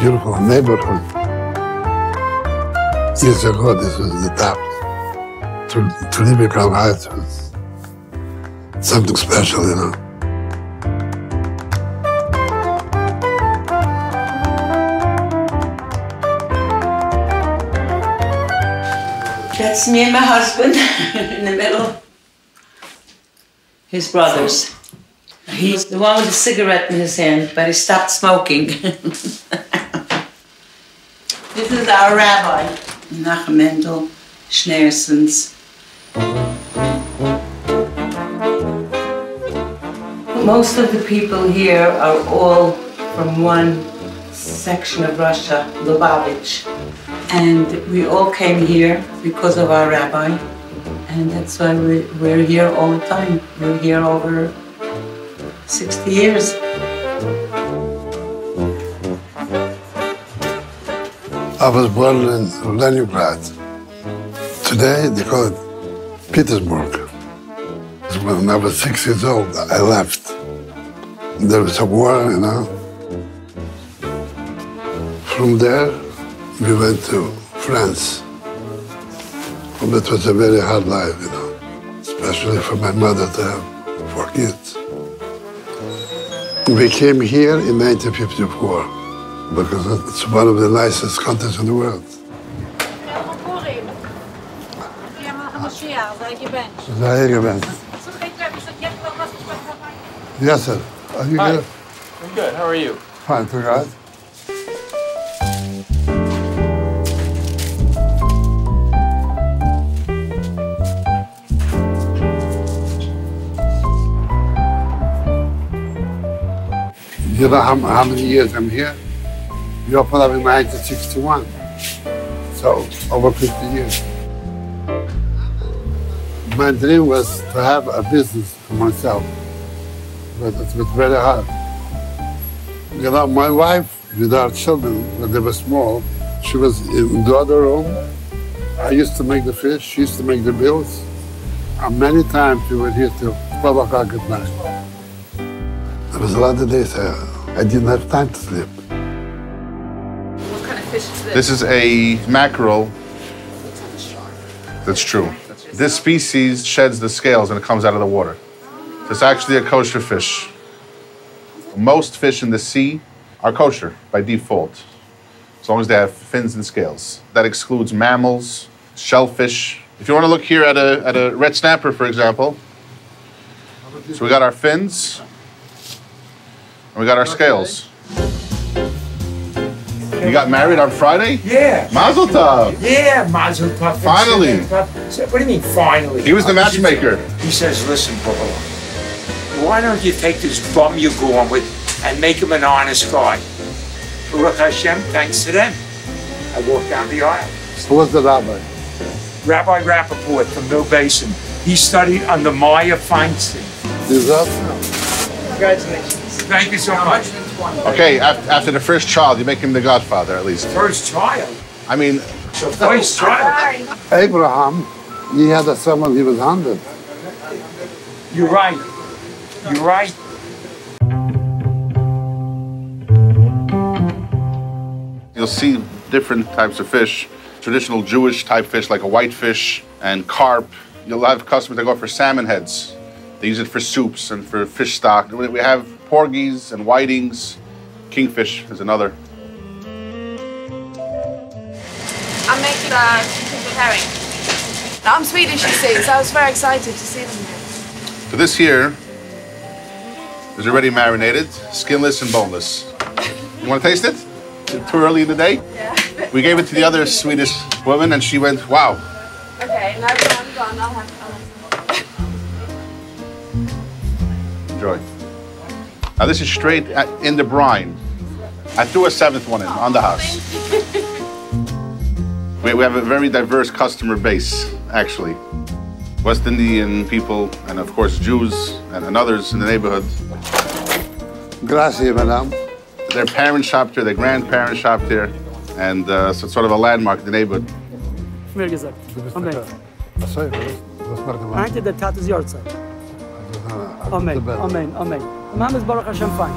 beautiful neighborhood. Years ago, this was the top. To live in Crown Heights was something special, you know. That's me and my husband in the middle. His brothers. He's the one with the cigarette in his hand, but he stopped smoking. This is our rabbi, Nachum Mendel Schneersons. Most of the people here are all from one section of Russia, Lubavitch. And we all came here because of our rabbi. And that's why we're here all the time. We're here over 60 years. I was born in Leningrad. Today, they call it Petersburg. When I was 6 years old, I left. There was a war, you know. From there, we went to France. And it was a very hard life, you know, especially for my mother to have 4 kids. We came here in 1954 because it's one of the nicest countries in the world. Yes, sir. Are you good? I'm good. How are you? Fine, thank God. You know how many years I'm here? We opened up in 1961, so over 50 years. My dream was to have a business for myself, but it was very hard. You know, my wife, with our children, when they were small, she was in the other room. I used to make the fish, she used to make the bills. And many times we were here till 12 o'clock at night. There was a lot of days I didn't have time to sleep. What kind of fish is this? This is a mackerel. That's true. This species sheds the scales and it comes out of the water. So it's actually a kosher fish. Most fish in the sea are kosher by default, as long as they have fins and scales. That excludes mammals, shellfish. If you want to look here at a red snapper, for example, so we got our fins, and we got our scales. You got married on Friday? Yeah. Mazel tov. Yeah, Mazel tov. Finally. What do you mean, finally? He was the matchmaker. He says, listen, Berel, why don't you take this bum you're going with and make him an honest guy? Baruch Hashem, thanks to them. I walked down the aisle. Who was the rabbi? Rabbi Rappaport from Mill Basin. He studied under Maya Feinstein. Is that? Congratulations. Thank you so much. Okay, after the first child, you make him the godfather, at least. First child? I mean... The first child? Abraham, he had a son when he was 100. You're right. You're right. You'll see different types of fish. Traditional Jewish type fish, like a whitefish and carp. You'll have customers that go for salmon heads. They use it for soups and for fish stock. We have porgies and whitings. Kingfish is another. I'm making chicken herring. I'm Swedish, you see, so I was very excited to see them here. So this here is already marinated, skinless and boneless. You want to taste it? Too early in the day? Yeah. We gave it to the other Swedish woman and she went, wow. Okay, no, go on, I'll have Enjoy. Now this is straight in the brine. I threw a 7th one in on the house. We have a very diverse customer base, actually. West Indian people, and of course Jews and others in the neighborhood. Gracias, madame. Their parents shopped here, their grandparents shopped here, and so it's sort of a landmark in the neighborhood. Mir gesagt. Amen. Danke, der Tat ist Jahrzeit. Amen, Amen, Amen. Mama ist Baruch Hashem fein.